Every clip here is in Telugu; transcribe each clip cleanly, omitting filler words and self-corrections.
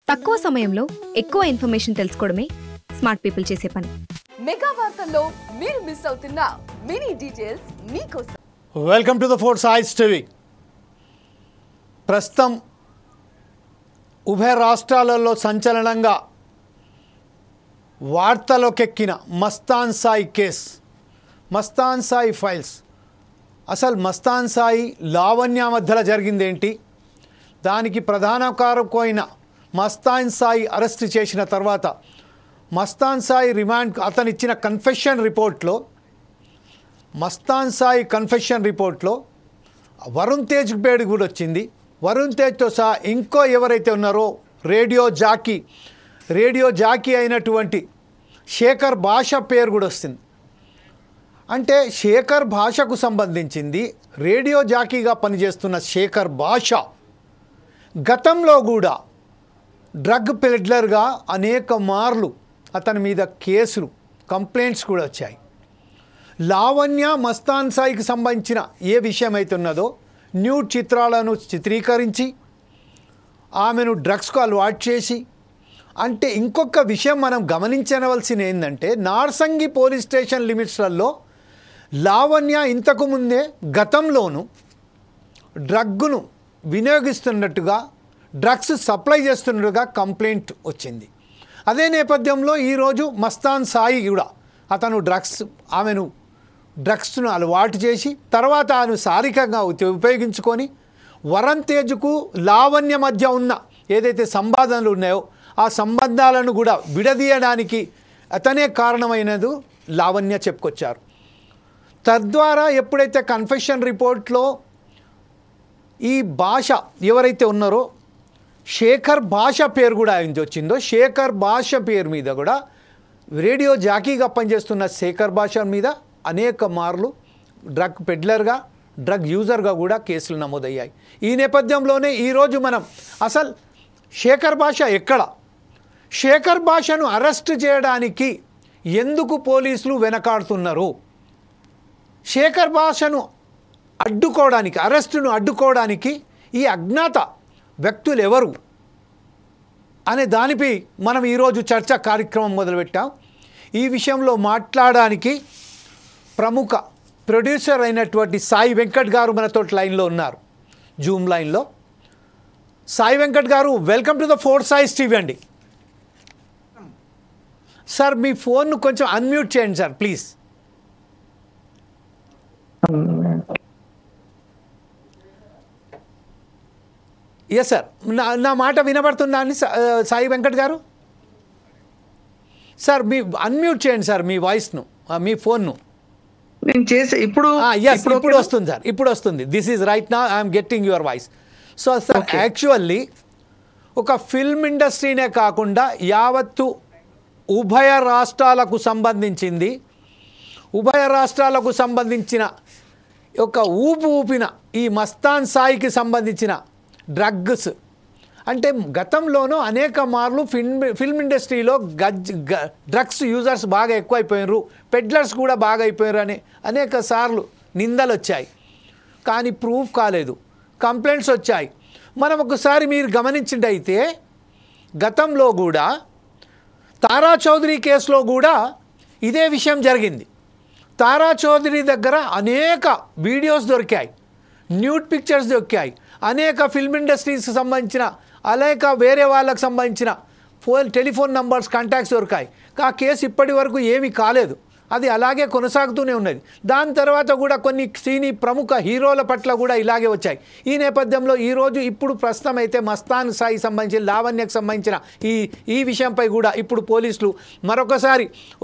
తక్కువ సమయంలో ఎక్కువ ఇన్ఫర్మేషన్ తెలుసుకోవడమే స్మార్ట్ పీపుల్ చేసే పని. మెగా వార్తల్లో మీరు మిస్ అవుతున్న మినీ డీటెయిల్స్ మీకోసం. Welcome to the force ice TV. ప్రస్తుతం ఉభయ రాష్ట్రాలలో సంచలనంగా వార్తలోకెక్కిన మస్తాన్ సాయి కేస్, మస్తాన్ సాయి ఫైల్స్. అసలు మస్తాన్ సాయి లావణ్య మధ్యలో జరిగిందేంటి, దానికి ప్రధాన కారకుడైన మస్తాన్ సాయి అరెస్ట్ చేసిన తర్వాత మస్తాన్ సాయి రిమాండ్ అతను ఇచ్చిన కన్ఫెషన్ రిపోర్ట్లో, మస్తాన్ సాయి కన్ఫెషన్ రిపోర్ట్లో వరుణ్ తేజ్ పేరు కూడా వచ్చింది. వరుణ్ తేజ్తో సహా ఇంకో ఎవరైతే ఉన్నారో రేడియో జాకీ అయినటువంటి శేఖర్ భాష పేరు కూడా వస్తుంది. అంటే శేఖర్ భాషకు సంబంధించింది రేడియో జాకీగా పనిచేస్తున్న శేఖర్ భాష గతంలో కూడా డ్రగ్ పెడ్లర్గా అనేక మార్లు అతని మీద కేసులు, కంప్లైంట్స్ కూడా వచ్చాయి. లావణ్య మస్తాన్ సాయికి సంబంధించిన ఏ విషయం అయితే ఉన్నదో న్యూడ్ చిత్రాలను చిత్రీకరించి ఆమెను డ్రగ్స్కు అలవాటు చేసి, అంటే ఇంకొక విషయం మనం గమనించవలసింది ఏంటంటే నార్సంగి పోలీస్ స్టేషన్ లిమిట్స్లలో లావణ్య ఇంతకుముందే గతంలోనూ డ్రగ్గును వినియోగిస్తున్నట్టుగా, డ్రగ్స్ సప్లై చేస్తున్నట్టుగా కంప్లైంట్ వచ్చింది. అదే నేపథ్యంలో ఈరోజు మస్తాన్ సాయి కూడా అతను ఆమెను డ్రగ్స్ను అలవాటు చేసి తర్వాత ఆమెను శారీరకంగా ఉపయోగించుకొని వరుణ్ తేజ్కు లావణ్య మధ్య ఉన్న ఏదైతే సంబంధాలు ఉన్నాయో ఆ సంబంధాలను కూడా విడదీయడానికి అతనే కారణమైనది లావణ్య చెప్పుకొచ్చారు. తద్వారా ఎప్పుడైతే కన్ఫెషన్ రిపోర్ట్లో ఈ భాష ఎవరైతే ఉన్నారో శేఖర్ భాష పేరు కూడా వచ్చిందో, శేఖర్ భాష పేరు మీద కూడా రేడియో జాకీగా పనిచేస్తున్న శేఖర్ భాష మీద అనేక మార్లు డ్రగ్ పెడ్లర్గా, డ్రగ్ యూజర్గా కూడా కేసులు నమోదయ్యాయి. ఈ నేపథ్యంలోనే ఈరోజు మనం అసలు శేఖర్ భాష ఎక్కడ, శేఖర్ భాషను అరెస్ట్ చేయడానికి ఎందుకు పోలీసులు వెనకాడుతున్నారు, శేఖర్ భాషను అడ్డుకోవడానికి, అరెస్టును అడ్డుకోవడానికి ఈ అజ్ఞాత వ్యక్తులు ఎవరు అనే దానిపై మనం ఈరోజు చర్చా కార్యక్రమం మొదలుపెట్టాం. ఈ విషయంలో మాట్లాడడానికి ప్రముఖ ప్రొడ్యూసర్ అయినటువంటి సాయి వెంకట్ గారు మనతో లైన్లో ఉన్నారు, జూమ్ లైన్లో. సాయి వెంకట్ గారు, welcome to the force ice TV అండి. సార్ మీ ఫోన్ను కొంచెం అన్మ్యూట్ చేయండి సార్ ప్లీజ్. ఎస్ సార్, నా మాట వినబడుతుందా అండి సాయి వెంకట్ గారు? సార్ మీ అన్మ్యూట్ చేయండి సార్ మీ వాయిస్ను, మీ ఫోన్ను. నేను చేసే ఇప్పుడు వస్తుంది సార్, ఇప్పుడు వస్తుంది. This is right now I'm getting your voice. So sir actually ఒక ఫిల్మ్ ఇండస్ట్రీనే కాకుండా యావత్తు ఉభయ రాష్ట్రాలకు సంబంధించిన ఒక ఊపిన ఈ మస్తాన్ సాయికి సంబంధించిన డ్రగ్స్, అంటే గతంలోనూ అనేక మార్లు ఫిల్మ్ ఇండస్ట్రీలో డ్రగ్స్ యూజర్స్ బాగా ఎక్కువైపోయినారు, పెడ్లర్స్ కూడా బాగా అయిపోయారు అని అనేక సార్లు నిందలు వచ్చాయి, కానీ ప్రూఫ్ కాలేదు, కంప్లైంట్స్ వచ్చాయి. మనం ఒకసారి మీరు గమనించినట్టయితే గతంలో కూడా తారా చౌదరి కేసులో కూడా ఇదే విషయం జరిగింది. తారా చౌదరి దగ్గర అనేక వీడియోస్ దొరికాయి, న్యూడ్ పిక్చర్స్ దొరికాయి, అనేక ఫిల్మ్ ఇండస్ట్రీస్కి సంబంధించిన అనేక వేరే వాళ్ళకి సంబంధించిన టెలిఫోన్ నంబర్స్, కాంటాక్ట్స్ దొరికాయి. ఆ కేసు ఇప్పటి వరకు ఏమీ కాలేదు, అది అలాగే కొనసాగుతూనే ఉన్నది. దాని తర్వాత కూడా కొన్ని సినీ ప్రముఖ హీరోల పట్ల కూడా ఇలాగే వచ్చాయి. ఈ నేపథ్యంలో ఈరోజు ఇప్పుడు ప్రస్తుతం అయితే మస్తాన్ సాయి సంబంధించిన, లావణ్యకు సంబంధించిన ఈ విషయంపై కూడా ఇప్పుడు పోలీసులు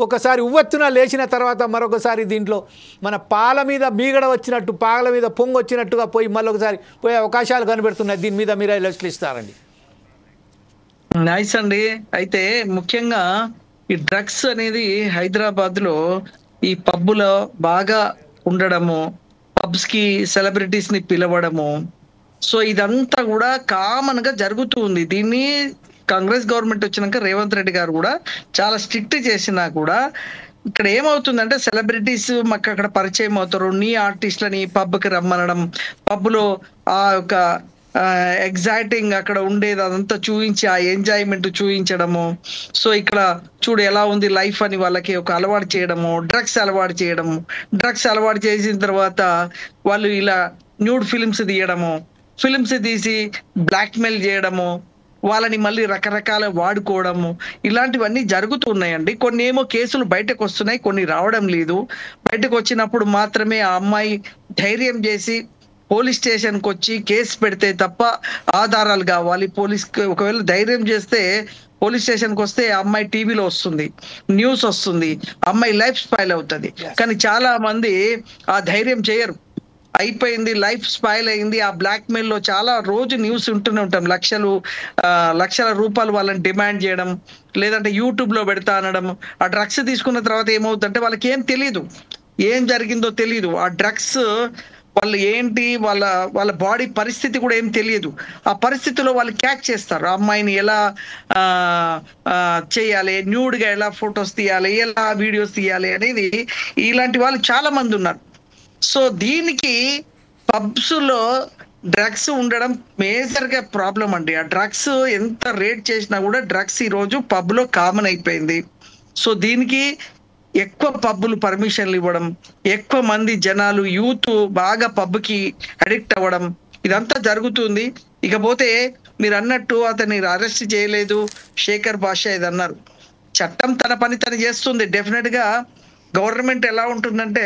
ఒకసారి ఉవ్వెత్తున లేచిన తర్వాత మరొకసారి దీంట్లో మన పాల మీద మీగడ వచ్చినట్టు, పాల మీద పొంగు వచ్చినట్టుగా మళ్ళొకసారి పోయే అవకాశాలు కనబెడుతున్నాయి. దీని మీద మీరు విశ్లేషిస్తారండి. నైస్ అండి. అయితే ముఖ్యంగా ఈ డ్రగ్స్ అనేది హైదరాబాద్ లో ఈ పబ్బులో బాగా ఉండడము, పబ్స్ కి సెలబ్రిటీస్ ని పిలవడము, సో ఇదంతా కూడా కామన్ గా జరుగుతూ ఉంది. దీన్ని కాంగ్రెస్ గవర్నమెంట్ వచ్చినాక రేవంత్ రెడ్డి గారు కూడా చాలా స్ట్రిక్ట్ చేసినా కూడా ఇక్కడ ఏమవుతుందంటే సెలబ్రిటీస్ మాకు అక్కడ పరిచయం అవుతారు, నీ ఆర్టిస్టులని పబ్కి రమ్మనడం, పబ్లో ఆ యొక్క ఎగ్జైటింగ్ అక్కడ ఉండేది అదంతా చూపించి ఆ ఎంజాయ్మెంట్ చూపించడము. సో ఇక్కడ చూడు ఎలా ఉంది లైఫ్ అని వాళ్ళకి ఒక అలవాటు చేయడము, డ్రగ్స్ అలవాటు చేసిన తర్వాత వాళ్ళు ఇలా న్యూడ్ ఫిల్మ్స్ తీసి బ్లాక్మెయిల్ చేయడము, వాళ్ళని మళ్ళీ రకరకాల వాడుకోవడము, ఇలాంటివన్నీ జరుగుతున్నాయండి. కొన్ని ఏమో కేసులు బయటకు వస్తున్నాయి, కొన్ని రావడం లేదు. బయటకు వచ్చినప్పుడు మాత్రమే ఆ అమ్మాయి ధైర్యం చేసి పోలీస్ స్టేషన్కి వచ్చి కేసు పెడితే తప్ప ఆధారాలు కావాలి. ఒకవేళ ధైర్యం చేస్తే పోలీస్ స్టేషన్కి వస్తే ఆ అమ్మాయి టీవీలో వస్తుంది, న్యూస్ వస్తుంది, అమ్మాయి లైఫ్ స్పాయిల్ అవుతుంది. కానీ చాలా మంది ఆ ధైర్యం చేయరు. అయిపోయింది, లైఫ్ స్పాయిల్ అయింది. ఆ బ్లాక్ మెయిల్ లో చాలా రోజు న్యూస్ ఉంటూనే ఉంటాం. లక్షల రూపాయలు వాళ్ళని డిమాండ్ చేయడం, లేదంటే యూట్యూబ్ లో పెడతా అనడం. ఆ డ్రగ్స్ తీసుకున్న తర్వాత ఏమవుతుందంటే వాళ్ళకి ఏం తెలియదు, ఏం జరిగిందో తెలియదు. ఆ డ్రగ్స్ వాళ్ళు ఏంటి, వాళ్ళ బాడీ పరిస్థితి కూడా ఏం తెలియదు. ఆ పరిస్థితిలో వాళ్ళు క్యాచ్ చేస్తారు. ఆ అమ్మాయిని ఎలా చేయాలి, న్యూడ్ గా ఎలా ఫొటోస్ తీయాలి, ఎలా వీడియోస్ తీయాలి అనేది ఇలాంటి వాళ్ళు చాలా మంది ఉన్నారు. సో దీనికి పబ్స్ లో డ్రగ్స్ ఉండడం మేజర్ గా ప్రాబ్లం అండి. ఆ డ్రగ్స్ ఎంత రేట్ చేసినా కూడా డ్రగ్స్ ఈ రోజు పబ్ లో కామన్ అయిపోయింది. సో దీనికి ఎక్కువ పబ్బులు పర్మిషన్లు ఇవ్వడం, ఎక్కువ మంది జనాలు యూత్ బాగా పబ్కి అడిక్ట్ అవ్వడం, ఇదంతా జరుగుతుంది. ఇకపోతే మీరు అన్నట్టు అతన్ని అరెస్ట్ చేయలేదు శేఖర్ భాష ఇది అన్నారు. చట్టం తన పని తను చేస్తుంది. డెఫినెట్ గా గవర్నమెంట్ ఎలా ఉంటుందంటే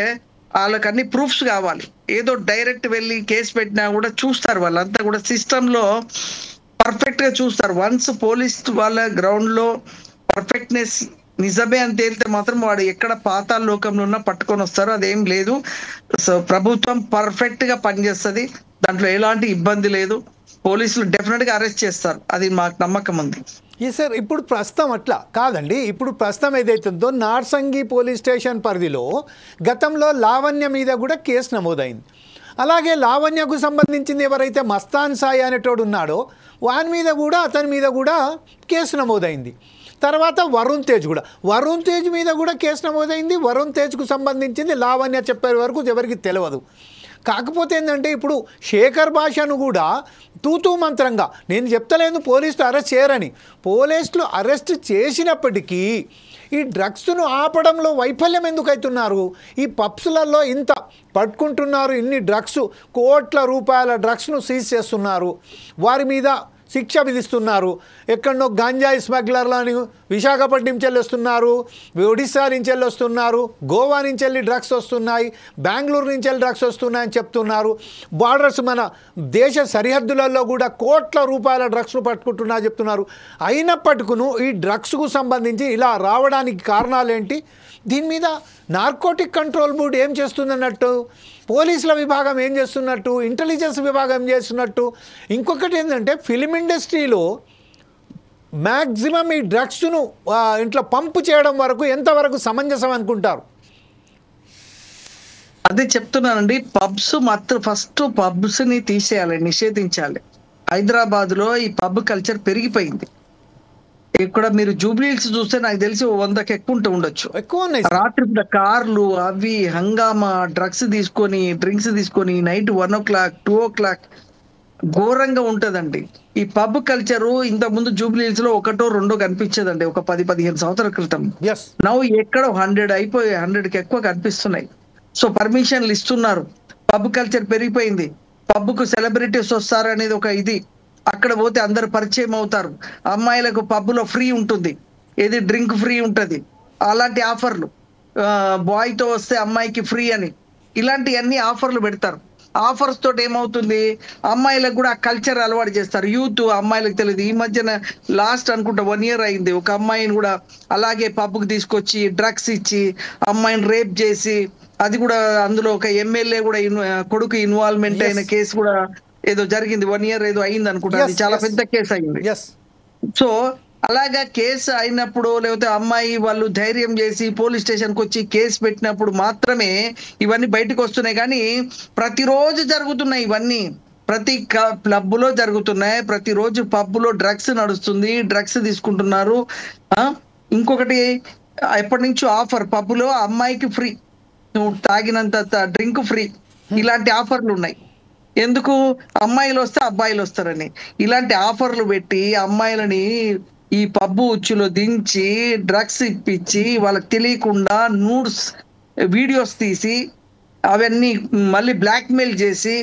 వాళ్ళకి అన్ని ప్రూఫ్స్ కావాలి. ఏదో డైరెక్ట్ వెళ్ళి కేసు పెట్టినా కూడా చూస్తారు, వాళ్ళంతా కూడా సిస్టమ్ లో పర్ఫెక్ట్ గా చూస్తారు. వన్స్ పోలీస్ వాళ్ళ గ్రౌండ్ లో పర్ఫెక్ట్నెస్ నిజమే అని తేలితే మాత్రం వాడు ఎక్కడ పాతాళ లోకంలో ఉన్నా పట్టుకొని వస్తారు. అదేం లేదు. సో ప్రభుత్వం పర్ఫెక్ట్ గా పనిచేస్తుంది, దాంట్లో ఎలాంటి ఇబ్బంది లేదు. పోలీసులు డెఫినెట్ గా అరెస్ట్ చేస్తారు, అది మాకు నమ్మకం ఉంది. సార్ ఇప్పుడు ప్రస్తుతం అట్లా కాదండి. ఇప్పుడు ప్రస్తుతం ఏదైతుందో నార్సంగి పోలీస్ స్టేషన్ పరిధిలో గతంలో లావణ్య మీద కూడా కేసు నమోదైంది. అలాగే లావణ్యకు సంబంధించింది ఎవరైతే మస్తాన్ సాయి అనేటోడు ఉన్నాడో అతని మీద కూడా కేసు నమోదైంది. తర్వాత వరుణ్ తేజ్ మీద కూడా కేసు నమోదైంది. వరుణ్ తేజ్కు సంబంధించింది లావణ్య చెప్పే వరకు ఎవరికి తెలియదు. కాకపోతే ఏంటంటే ఇప్పుడు శేఖర్ భాషను కూడా తూతూ మంత్రంగా, నేను చెప్తలేను పోలీసులు అరెస్ట్ చేయరని, పోలీసులు అరెస్ట్ చేసినప్పటికీ ఈ డ్రగ్స్ను ఆపడంలో వైఫల్యం ఎందుకు అవుతున్నారు? ఈ పబ్స్లలో ఇంత పట్టుకుంటున్నారు, ఇన్ని డ్రగ్స్, కోట్ల రూపాయల డ్రగ్స్ను సీజ్ చేస్తున్నారు, వారి మీద శిక్ష విధిస్తున్నారు. ఎక్కడో గంజాయి స్మగ్లర్లని విశాఖపట్నం నుంచి వస్తున్నారు, ఒడిశా నుంచి వస్తున్నారు, గోవా నుంచి వెళ్ళి డ్రగ్స్ వస్తున్నాయి, బెంగళూరు నుంచి వెళ్ళి డ్రగ్స్ వస్తున్నాయని చెప్తున్నారు. బార్డర్స్ మన దేశ సరిహద్దులలో కూడా కోట్ల రూపాయల డ్రగ్స్ను పట్టుకుంటున్నా చెప్తున్నారు. అయినప్పటికీ ఈ డ్రగ్స్కు సంబంధించి ఇలా రావడానికి కారణాలు ఏంటి? దీని మీద నార్కోటిక్ కంట్రోల్ బోర్డు ఏం చేస్తుందన్నట్టు, పోలీసుల విభాగం ఏం చేస్తున్నట్టు, ఇంటెలిజెన్స్ విభాగం ఏం చేస్తున్నట్టు. ఇంకొకటి ఏంటంటే ఫిలిం ఇండస్ట్రీలో మ్యాక్సిమం ఈ డ్రగ్స్ను ఇంట్లో పంపు చేయడం వరకు ఎంతవరకు సమంజసం అనుకుంటారు? అదే చెప్తున్నానండి. పబ్స్ మాత్రం ఫస్ట్ పబ్స్ని తీసేయాలి, నిషేధించాలి. హైదరాబాద్లో ఈ పబ్ కల్చర్ పెరిగిపోయింది. ఇక్కడ మీరు జూబ్లీహిల్స్ చూస్తే నాకు తెలిసి 100కి ఎక్కువ ఉండొచ్చు. రాత్రి కార్లు అవి హంగామా, డ్రగ్స్ తీసుకొని డ్రింక్స్ తీసుకొని నైట్ 1 o'clock 2 o'clock ఘోరంగా ఉంటదండి. ఈ పబ్ కల్చరు ఇంతకు ముందు జూబ్లీహిల్స్ లో 1 or 2 కనిపించేదండి ఒక 10-15 సంవత్సరాల క్రితం. నవ్వు ఎక్కడ 100 అయిపోయి 100కి ఎక్కువ కనిపిస్తున్నాయి. సో పర్మిషన్లు ఇస్తున్నారు, పబ్ కల్చర్ పెరిగిపోయింది. పబ్కు సెలబ్రిటీస్ వస్తారు అనేది ఒక ఇది. అక్కడ పోతే అందరు పరిచయం అవుతారు. అమ్మాయిలకు పబ్లో ఫ్రీ ఉంటుంది, ఏది డ్రింక్ ఫ్రీ ఉంటుంది, అలాంటి ఆఫర్లు. బాయ్తో వస్తే అమ్మాయికి ఫ్రీ అని ఇలాంటి అన్ని ఆఫర్లు పెడతారు. ఆఫర్స్ తోటి ఏమవుతుంది, అమ్మాయిలకు కూడా ఆ కల్చర్ అలవాటు చేస్తారు. యూత్ అమ్మాయిలకు తెలియదు. ఈ మధ్యన లాస్ట్ అనుకుంటా 1 year అయింది, ఒక అమ్మాయిని కూడా అలాగే పబ్కి తీసుకొచ్చి డ్రగ్స్ ఇచ్చి అమ్మాయిని రేప్ చేసి, అది కూడా అందులో ఒక ఎమ్మెల్యే కూడా కొడుకు ఇన్వాల్వ్మెంట్ అయిన కేసు కూడా ఏదో జరిగింది. 1 year ఏదో అయింది అనుకుంటా. అది చాలా పెద్ద కేసు అయింది. సో అలాగా కేసు అయినప్పుడు, లేకపోతే అమ్మాయి వాళ్ళు ధైర్యం చేసి పోలీస్ స్టేషన్కి వచ్చి కేసు పెట్టినప్పుడు మాత్రమే ఇవన్నీ బయటకు వస్తున్నాయి. కానీ ప్రతిరోజు జరుగుతున్నాయి ఇవన్నీ, ప్రతి క్లబ్లో జరుగుతున్నాయి. ప్రతిరోజు పబ్లో డ్రగ్స్ నడుస్తుంది, డ్రగ్స్ తీసుకుంటున్నారు. ఇంకొకటి ఎప్పటి నుంచో ఆఫర్, పబ్లో అమ్మాయికి ఫ్రీ, నువ్వు తాగినంత డ్రింక్ ఫ్రీ, ఇలాంటి ఆఫర్లు ఉన్నాయి. ఎందుకు? అమ్మాయిలు వస్తే అబ్బాయిలు వస్తారని. ఇలాంటి ఆఫర్లు పెట్టి అమ్మాయిలని ఈ పబ్బు ఉచ్చులో దించి డ్రగ్స్ ఇప్పించి వాళ్ళకి తెలియకుండా నూడ్స్ వీడియోస్ తీసి అవన్నీ మళ్ళీ బ్లాక్మెయిల్ చేసి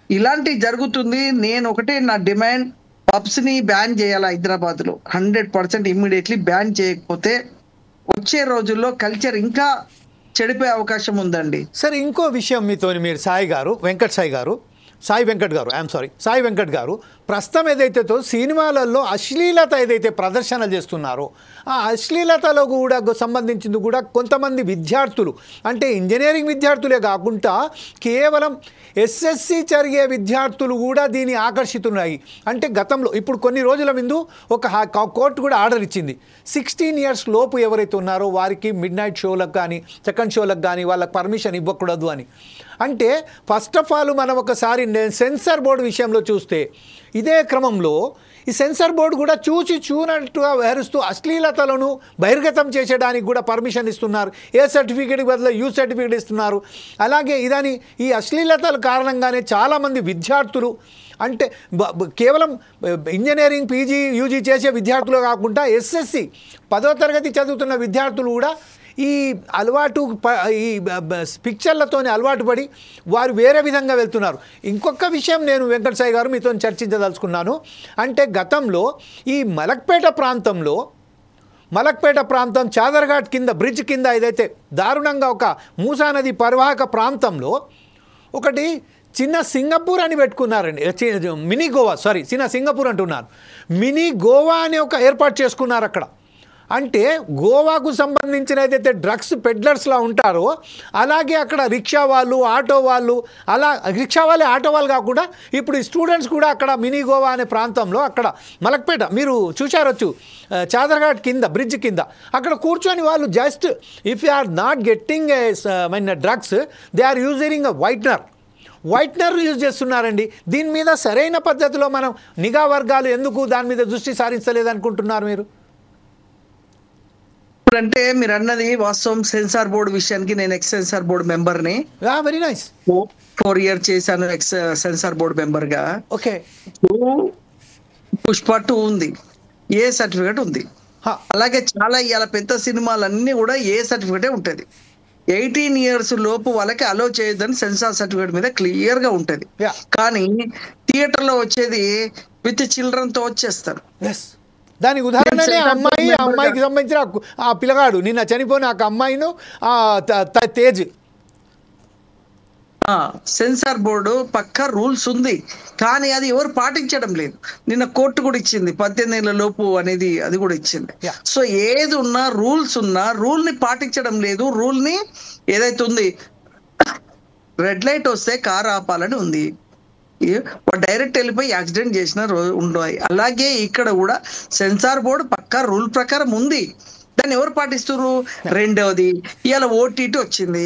ఇలాంటివి జరుగుతుంది. నేను ఒకటే నా డిమాండ్, పబ్స్ ని బ్యాన్ చేయాలి హైదరాబాద్ లో 100% ఇమ్మీడియట్లీ. బ్యాన్ చేయకపోతే వచ్చే రోజుల్లో కల్చర్ ఇంకా చెడిపోయే అవకాశం ఉందండి. సరే, ఇంకో విషయం మీతో మీరు సాయి వెంకట్ గారు ప్రస్తుతం ఏదైతే సినిమాలలో అశ్లీలత ఏదైతే ప్రదర్శనలు చేస్తున్నారో ఆ అశ్లీలతలో కూడా సంబంధించింది కూడా కొంతమంది విద్యార్థులు, అంటే ఇంజనీరింగ్ విద్యార్థులే కాకుండా కేవలం ఎస్ఎస్సి జరిగే విద్యార్థులు కూడా దీన్ని ఆకర్షితున్నాయి. అంటే గతంలో ఇప్పుడు కొన్ని రోజుల ముందు ఒక కోర్టు కూడా ఆర్డర్ ఇచ్చింది, 16 years లోపు ఎవరైతే ఉన్నారో వారికి మిడ్ నైట్ షోలకు కానీ సెకండ్ షోలకు కానీ వాళ్ళకి పర్మిషన్ ఇవ్వకూడదు అని. అంటే ఫస్ట్ ఆఫ్ ఆల్ మనం ఒకసారి సెన్సార్ బోర్డు విషయంలో చూస్తే ఇదే క్రమంలో ఈ సెన్సార్ బోర్డు కూడా చూనట్టుగా వ్యవహరిస్తూ అశ్లీలతలను బహిర్గతం చేసేయడానికి కూడా పర్మిషన్ ఇస్తున్నారు. ఏ సర్టిఫికేట్ బదులు యూ సర్టిఫికేట్ ఇస్తున్నారు. అలాగే ఇదని ఈ అశ్లీలతల కారణంగానే చాలామంది విద్యార్థులు, అంటే కేవలం ఇంజనీరింగ్ పీజీ యూజీ చేసే విద్యార్థులు కాకుండా ఎస్ఎస్సి 10వ తరగతి చదువుతున్న విద్యార్థులు కూడా ఈ అలవాటు ఈ పిక్చర్లతోని అలవాటు పడి వారు వేరే విధంగా వెళ్తున్నారు. ఇంకొక విషయం నేను వెంకట సాయి గారు మీతో చర్చించదలుచుకున్నాను. అంటే గతంలో ఈ మలక్పేట ప్రాంతం చాదర్ఘాట్ కింద బ్రిడ్జ్ కింద ఏదైతే దారుణంగా ఒక మూసా నది పరివాహక ప్రాంతంలో ఒకటి చిన్న సింగపూర్ అని పెట్టుకున్నారండి. చిన్న సింగపూర్ అంటున్నారు. మినీ గోవా అని ఒక ఏర్పాటు చేసుకున్నారు అక్కడ. అంటే గోవాకు సంబంధించిన ఏదైతే డ్రగ్స్ పెడ్లర్స్లా ఉంటారో అలాగే అక్కడ రిక్షా వాళ్ళు, ఆటో వాళ్ళు, అలా రిక్షా వాళ్ళే ఆటో వాళ్ళు కాకుండా ఇప్పుడు ఈ స్టూడెంట్స్ కూడా అక్కడ మినీ గోవా అనే ప్రాంతంలో అక్కడ మలక్పేట మీరు చూశారొచ్చు, చాదర్ఘాట్ కింద బ్రిడ్జ్ కింద అక్కడ కూర్చొని వాళ్ళు just if you are not getting drugs they are using whitener use చేస్తున్నారండి. దీని మీద సరైన పద్ధతిలో మనం నిఘా వర్గాలు ఎందుకు దాని మీద దృష్టి సారించలేదనుకుంటున్నారు మీరు? అంటే మీరు అన్నది వాస్తవం. సెన్సార్ బోర్డు విషయానికి నేను ఎక్స్ సెన్సార్ బోర్డు మెంబర్ని. Very nice. 4 years చేశాను ఎక్స్ సెన్సార్ బోర్డు మెంబర్ గా. ఓకే. పుష్ప 2 ఉంది, ఏ సర్టిఫికేట్ ఉంది. అలాగే చాలా ఇవాళ పెద్ద సినిమాలన్నీ కూడా ఏ సర్టిఫికేటే ఉంటుంది. 18 years లోపు వాళ్ళకి అలో చేయొద్దని సెన్సార్ సర్టిఫికేట్ మీద క్లియర్ గా ఉంటది. కానీ థియేటర్ లో వచ్చేది విత్ చిల్డ్రన్ తో వచ్చేస్తారు. దానికి ఉదాహరణనే అమ్మాయికి సంబంధించిన ఆ పిల్లగాడు నిన్న చనిపోయిన ఆ అమ్మాయిను తేజ్. సెన్సార్ బోర్డు పక్కా రూల్స్ ఉంది, కానీ అది ఎవరు పాటించడం లేదు. నిన్న కోర్టు కూడా ఇచ్చింది 18 ఏళ్ల లోపు అనేది, అది కూడా ఇచ్చింది. సో ఏది ఉన్నా రూల్స్ ఉన్నా రూల్ ని పాటించడం లేదు. రూల్ ని ఏదైతే ఉంది, రెడ్ లైట్ వస్తే కార్ ఆపాలని ఉంది, డైరెక్ట్ వెళ్ళిపోయి యాక్సిడెంట్ చేసిన రోజు ఉండవు. అలాగే ఇక్కడ కూడా సెన్సార్ బోర్డు పక్కా రూల్ ప్రకారం ఉంది, దాన్ని ఎవరు పాటిస్తున్నారు? రెండవది ఇవాళ ఓటీటీ వచ్చింది,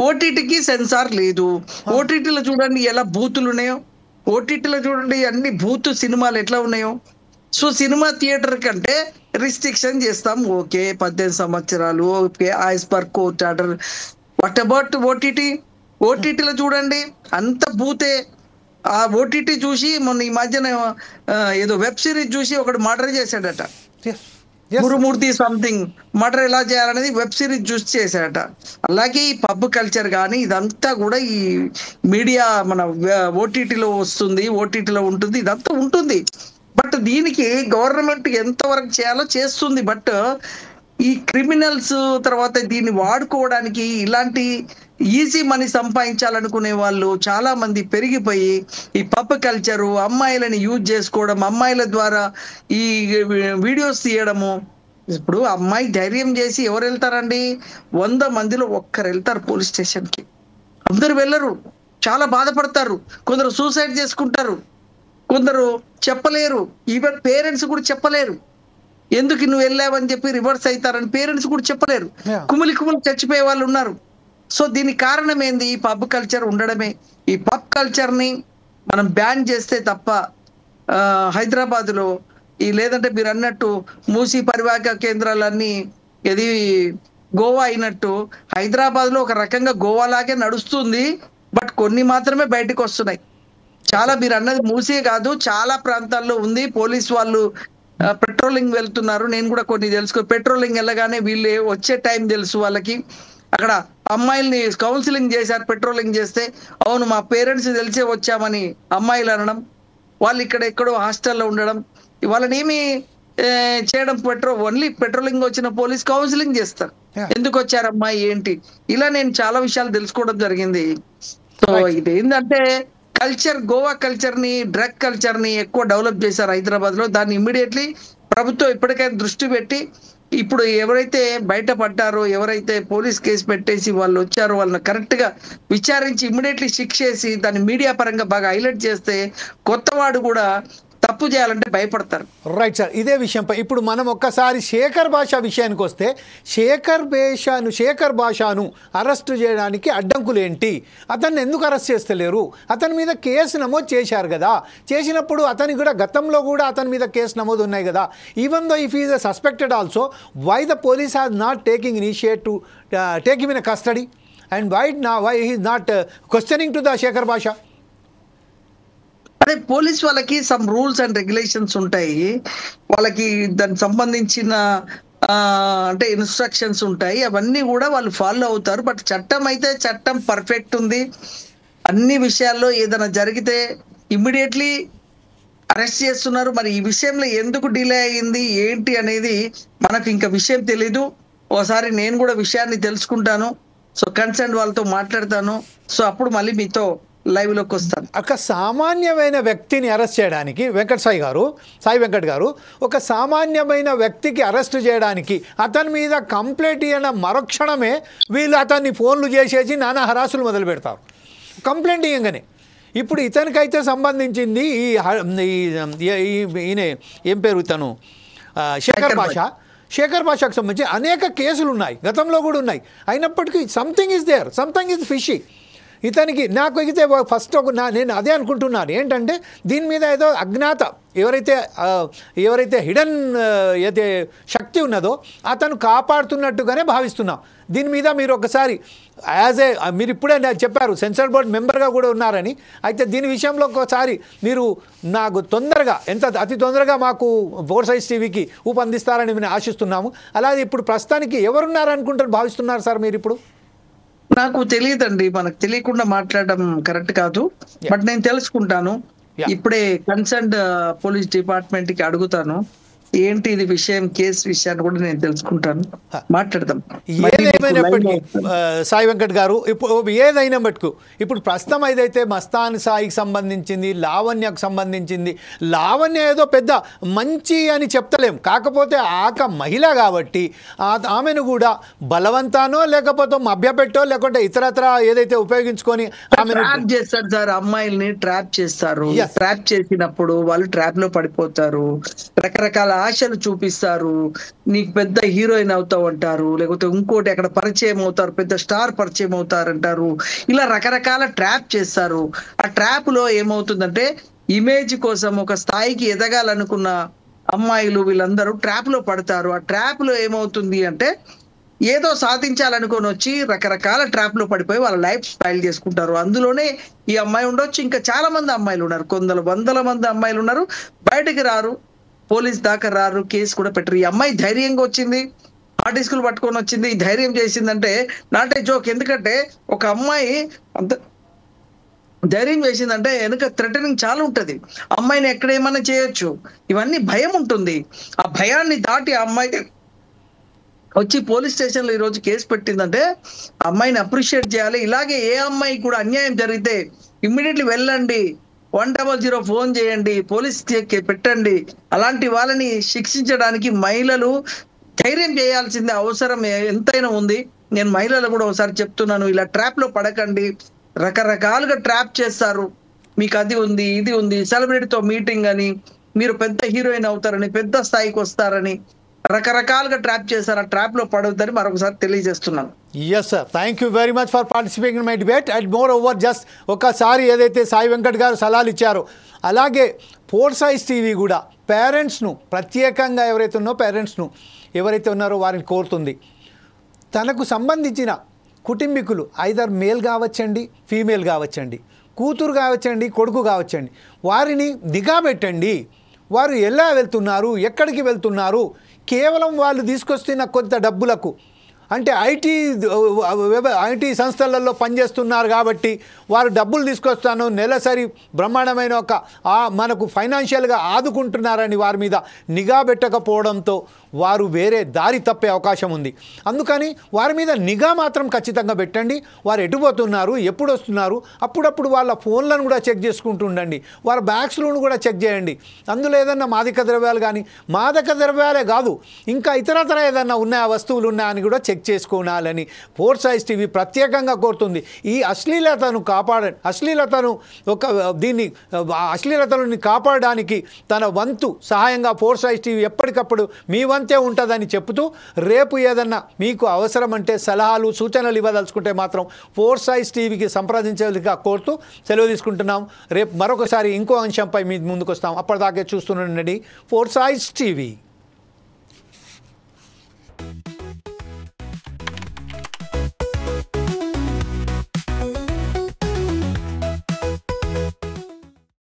ఓటీటీకి సెన్సార్ లేదు. ఓటీటీలో చూడండి ఎలా బూతులు ఉన్నాయో, ఓటీటీలో చూడండి అన్ని బూతు సినిమాలు ఎట్లా ఉన్నాయో. సో సినిమా థియేటర్ కంటే రిస్ట్రిక్షన్ చేస్తాం, ఓకే 18 సంవత్సరాలు, okay as per court order. What about ఓటీటీలో చూడండి అంత బూతే. ఆ ఓటీటీ చూసి మొన్న ఈ మధ్యన ఏదో వెబ్ సిరీస్ చూసి ఒకడు మర్డర్ చేశాడట, గురుమూర్తి సంథింగ్. మర్డర్ ఎలా చేయాలనేది వెబ్ సిరీస్ చూసి చేశాడట. అలాగే ఈ పబ్ కల్చర్ కానీ ఇదంతా కూడా ఈ మీడియా మన ఓటీటీలో వస్తుంది, ఓటీటీలో ఉంటుంది, ఇదంతా ఉంటుంది. బట్ దీనికి గవర్నమెంట్ ఎంతవరకు చేయాలో చేస్తుంది. బట్ ఈ క్రిమినల్స్ తర్వాత దీన్ని వాడుకోవడానికి ఇలాంటి ఈజీ మనీ సంపాదించాలనుకునే వాళ్ళు చాలా మంది పెరిగిపోయి ఈ పబ్ కల్చరు, అమ్మాయిలని యూజ్ చేసుకోవడం, అమ్మాయిల ద్వారా ఈ వీడియోస్ తీయడము. ఇప్పుడు అమ్మాయి ధైర్యం చేసి ఎవరు వెళ్తారండి? 100 మందిలో ఒక్కరు వెళ్తారు పోలీస్ స్టేషన్కి. అందరు వెళ్ళరు, చాలా బాధపడతారు. కొందరు సూసైడ్ చేసుకుంటారు, కొందరు చెప్పలేరు, ఈవెన్ పేరెంట్స్ కూడా చెప్పలేరు. ఎందుకు నువ్వు వెళ్ళావని చెప్పి రివర్స్ అవుతారని పేరెంట్స్ కూడా చెప్పలేరు. కుమిలి చచ్చిపోయే వాళ్ళు ఉన్నారు. సో దీనికి కారణం ఏంది? ఈ పబ్ కల్చర్ ఉండడమే. ఈ పబ్ కల్చర్ ని మనం బ్యాన్ చేస్తే తప్ప హైదరాబాద్ లో లేదంటే మీరు అన్నట్టు మూసీ పరివాహక కేంద్రాలన్నీ ఇది గోవా అయినట్టు హైదరాబాద్ లో ఒక రకంగా గోవా లాగే నడుస్తుంది. బట్ కొన్ని మాత్రమే బయటకు వస్తున్నాయి. చాలా మీరు అన్నది మూసే కాదు, చాలా ప్రాంతాల్లో ఉంది. పోలీస్ వాళ్ళు పెట్రోలింగ్ వెళ్తున్నారు. నేను కూడా కొన్ని తెలుసుకో, పెట్రోలింగ్ వెళ్ళగానే వీళ్ళు వచ్చే టైం తెలుసు వాళ్ళకి. అక్కడ అమ్మాయిల్ని కౌన్సిలింగ్ చేశారు పెట్రోలింగ్ చేస్తే. అవును మా పేరెంట్స్ తెలిసే వచ్చామని అమ్మాయిలు అనడం, వాళ్ళు ఇక్కడ ఎక్కడో హాస్టల్లో ఉండడం, వాళ్ళని ఏమి చేయడం, ఓన్లీ పెట్రోలింగ్ వచ్చిన పోలీస్ కౌన్సిలింగ్ చేస్తారు. ఎందుకు వచ్చారు అమ్మాయి ఏంటి, ఇలా నేను చాలా విషయాలు తెలుసుకోవడం జరిగింది. సో ఇది ఏంటంటే కల్చర్, గోవా కల్చర్ ని, డ్రగ్ కల్చర్ ని ఎక్కువ డెవలప్ చేశారు హైదరాబాద్ లో. దాన్ని ఇమ్మీడియట్లీ ప్రభుత్వం ఇప్పటికైనా దృష్టి పెట్టి, ఇప్పుడు ఎవరైతే బయటపడ్డారో, ఎవరైతే పోలీస్ కేసు పెట్టేసి వాళ్ళు వచ్చారో వాళ్ళని కరెక్ట్ గా విచారించి ఇమ్మీడియట్లీ శిక్షేసి దాన్ని మీడియా పరంగా బాగా హైలైట్ చేస్తే కొత్తవాడు కూడా తప్పు చేయాలంటే భయపడతారు. రైట్ సార్, ఇదే విషయంపై ఇప్పుడు మనం ఒక్కసారి శేఖర్ భాష విషయానికి వస్తే, శేఖర్ భాషను అరెస్టు చేయడానికి అడ్డంకులు ఏంటి? అతన్ని ఎందుకు అరెస్ట్ చేస్తలేరు? అతని మీద కేసు నమోదు చేశారు కదా, చేసినప్పుడు అతనికి కూడా గతంలో కూడా అతని మీద కేసు నమోదు ఉన్నాయి కదా. Even though if is suspected also, why the police has not taking initiate to take him in custody and why he is not questioning to the Shekhar Basha? అదే పోలీస్ వాళ్ళకి సమ్ రూల్స్ అండ్ రెగ్యులేషన్స్ ఉంటాయి, వాళ్ళకి దానికి సంబంధించిన అంటే ఇన్స్ట్రక్షన్స్ ఉంటాయి, అవన్నీ కూడా వాళ్ళు ఫాలో అవుతారు. బట్ చట్టం అయితే చట్టం పర్ఫెక్ట్ ఉంది. అన్ని విషయాల్లో ఏదైనా జరిగితే ఇమ్మీడియట్లీ అరెస్ట్ చేస్తున్నారు. మరి ఈ విషయంలో ఎందుకు డిలే అయ్యింది ఏంటి అనేది మనకు ఇంకా విషయం తెలీదు. ఒకసారి నేను కూడా విషయాన్ని తెలుసుకుంటాను. సో కన్సర్న్ వాళ్ళతో మాట్లాడతాను. సో అప్పుడు మళ్ళీ మీతో లైవ్ లోకి వస్తాను. ఒక సామాన్యమైన వ్యక్తిని అరెస్ట్ చేయడానికి సాయి వెంకట్ గారు ఒక సామాన్యమైన వ్యక్తికి అరెస్ట్ చేయడానికి అతని మీద కంప్లైంట్ ఇవ్వడం మరుక్షణమే వీళ్ళు అతన్ని ఫోన్లు చేసేసి నానా హరాసులు మొదలు పెడతారు కంప్లైంట్ ఇవ్వగానే. ఇప్పుడు ఇతనికైతే సంబంధించింది ఈయన ఏం పేరు ఇతను శేఖర్ భాషకు సంబంధించి అనేక కేసులు ఉన్నాయి, గతంలో కూడా ఉన్నాయి. అయినప్పటికీ సంథింగ్ ఈజ్ ఫిషీ. ఇతనికి నాకు అయితే ఫస్ట్ నేను అదే అనుకుంటున్నాను ఏంటంటే, దీని మీద ఏదో అజ్ఞాత ఎవరైతే హిడెన్ ఏదైతే శక్తి ఉన్నదో అతను కాపాడుతున్నట్టుగానే భావిస్తున్నాం. దీని మీద మీరు ఒకసారి మీరు ఇప్పుడే చెప్పారు సెన్సార్ బోర్డ్ మెంబర్గా కూడా ఉన్నారని. అయితే దీని విషయంలో ఒకసారి మీరు నాకు అతి తొందరగా మాకు ఫోర్సైజ్ టీవీకి ఊపందిస్తారని మేము ఆశిస్తున్నాము. అలాగే ఇప్పుడు ప్రస్తుతానికి ఎవరున్నారనుకుంటారు భావిస్తున్నారు సార్ మీరు ఇప్పుడు? నాకు తెలియదండి, మనకు తెలియకుండా మాట్లాడడం కరెక్ట్ కాదు. బట్ నేను తెలుసుకుంటాను. ఇప్పుడే కన్సర్న్డ్ పోలీస్ డిపార్ట్మెంట్ కి అడుగుతాను ఏంటి ఇది విషయం, కేసు విషయాన్ని కూడా నేను తెలుసుకుంటాను, మాట్లాడదాం. ఏదైనప్పటికీ సాయి వెంకట్ గారు ఏదైనా మటుకు ఇప్పుడు ప్రస్తుతం ఏదైతే మస్తాన్ సాయికి సంబంధించింది, లావణ్యకు సంబంధించింది, లావణ్య ఏదో పెద్ద మంచి అని చెప్తలేం, కాకపోతే మహిళ కాబట్టి ఆమెను కూడా బలవంతానో లేకపోతే మభ్యపెట్టో లేకుంటే ఇతరత్ర ఏదైతే ఉపయోగించుకొని ఆమెను ట్రాప్ చేస్తారు సార్. అమ్మాయిల్ని ట్రాప్ చేస్తారు. ట్రాప్ చేసినప్పుడు వాళ్ళు ట్రాప్ లో పడిపోతారు. రకరకాల ఆశలు చూపిస్తారు. నీకు పెద్ద హీరోయిన్ అవుతావు అంటారు, లేకపోతే ఇంకోటి అక్కడ పరిచయం అవుతారు, పెద్ద స్టార్ పరిచయం అవుతారంటారు. ఇలా రకరకాల ట్రాప్ చేస్తారు. ఆ ట్రాప్ లో ఏమవుతుందంటే ఇమేజ్ కోసం ఒక స్థాయికి ఎదగాలనుకున్న అమ్మాయిలు వీళ్ళందరూ ట్రాప్ లో పడతారు. ఆ ట్రాప్ లో ఏమవుతుంది అంటే ఏదో సాధించాలనుకొని వచ్చి రకరకాల ట్రాప్ లో పడిపోయి వాళ్ళ లైఫ్ స్టైల్ చేసుకుంటారు. అందులోనే ఈ అమ్మాయి ఉండొచ్చు, ఇంకా చాలా మంది అమ్మాయిలు ఉన్నారు, వందల మంది అమ్మాయిలు ఉన్నారు, బయటకు రారు, పోలీస్ దాకా రారు, కేసు కూడా పెట్టరు. ఈ అమ్మాయి ధైర్యంగా వచ్చింది, ఆర్టిస్టులు పట్టుకొని వచ్చింది, ధైర్యం చేసిందంటే నాట్ ఏ జోక్. ఎందుకంటే ఒక అమ్మాయి అంత ధైర్యం చేసిందంటే వెనుక థ్రెటనింగ్ చాలా ఉంటది. అమ్మాయిని ఎక్కడ ఏమన్నా చేయొచ్చు, ఇవన్నీ భయం ఉంటుంది. ఆ భయాన్ని దాటి ఆ అమ్మాయి వచ్చి పోలీస్ స్టేషన్ లో ఈ రోజు కేసు పెట్టిందంటే అమ్మాయిని అప్రిషియేట్ చేయాలి. ఇలాగే ఏ అమ్మాయి కూడా అన్యాయం జరిగితే ఇమ్మీడియట్లీ వెళ్ళండి, 100 ఫోన్ చేయండి, పోలీస్ పెట్టండి. అలాంటి వాళ్ళని శిక్షించడానికి మహిళలు ధైర్యం చేయాల్సిందే అవసరం ఎంతైనా ఉంది. నేను మహిళలు కూడా ఒకసారి చెప్తున్నాను, ఇలా ట్రాప్ లో పడకండి. రకరకాలుగా ట్రాప్ చేస్తారు. మీకు అది ఉంది, ఇది ఉంది, సెలబ్రిటీతో మీటింగ్ అని, మీరు పెద్ద హీరోయిన్ అవుతారని, పెద్ద స్థాయికి వస్తారని రకరకాలుగా ట్రాప్ చేస్తారు. ఆ ట్రాప్ లో పడవద్దని మరొకసారి తెలియజేస్తున్నాను. Yes sir, thank you very much for participating in my debate. And moreover just ఒకసారి ఏదైతే సాయి వెంకట్ గారు సలహాలు ఇచ్చారో అలాగే ఫోర్సైజ్ టీవీ కూడా పేరెంట్స్ను ప్రత్యేకంగా ఎవరైతే ఉన్నారో వారిని కోరుతుంది, తనకు సంబంధించిన కుటుంబీకులు ఐదర్ మేల్ కావచ్చండి, ఫీమేల్ కావచ్చండి, కూతురు కావచ్చండి, కొడుకు కావచ్చండి, వారిని నిఘా పెట్టండి. వారు ఎలా వెళ్తున్నారు, ఎక్కడికి వెళ్తున్నారు, కేవలం వాళ్ళు తీసుకొస్తున్న కొంత డబ్బులకు, అంటే ఐటీ సంస్థలలో పనిచేస్తున్నారు కాబట్టి వారు డబ్బులు తీసుకొస్తాను, నెలసరి బ్రహ్మాండమైన మనకు ఫైనాన్షియల్గా ఆదుకుంటున్నారని వారి మీద నిఘా పెట్టకపోవడంతో వారు వేరే దారి తప్పే అవకాశం ఉంది. అందుకని వారి మీద నిఘా మాత్రం ఖచ్చితంగా పెట్టండి. వారు ఎటుపోతున్నారు, ఎప్పుడు వస్తున్నారు, అప్పుడప్పుడు వాళ్ళ ఫోన్లను కూడా చెక్ చేసుకుంటూ ఉండండి. వారి బ్యాగ్స్లను కూడా చెక్ చేయండి. అందులో ఏదన్నా మాదక ద్రవ్యాలు కానీ, మాదక ద్రవ్యాలే కాదు ఇంకా ఇతరతర ఏదన్నా ఉన్నాయా, వస్తువులు ఉన్నాయని కూడా చెక్ చేసుకోవాలని ఫోర్స్ ఐస్ టీవీ ప్రత్యేకంగా కోరుతుంది. ఈ అశ్లీలతను అశ్లీలతను కాపాడడానికి తన వంతు సహాయంగా ఫోర్స్ ఐస్ టీవీ ఎప్పటికప్పుడు మీ వంతే ఉంటుందని చెప్తూ, రేపు ఏదన్నా మీకు అవసరం అంటే సలహాలు సూచనలు ఇవ్వదలుచుకుంటే మాత్రం ఫోర్స్ ఐస్ టీవీకి సంప్రదించేదిగా కోరుతూ సెలవు తీసుకుంటున్నాం. రేపు మరొకసారి ఇంకో అంశంపై మీ ముందుకు వస్తాం. అప్పటిదాకే చూస్తుండండి ఫోర్స్ ఐస్ టీవీ.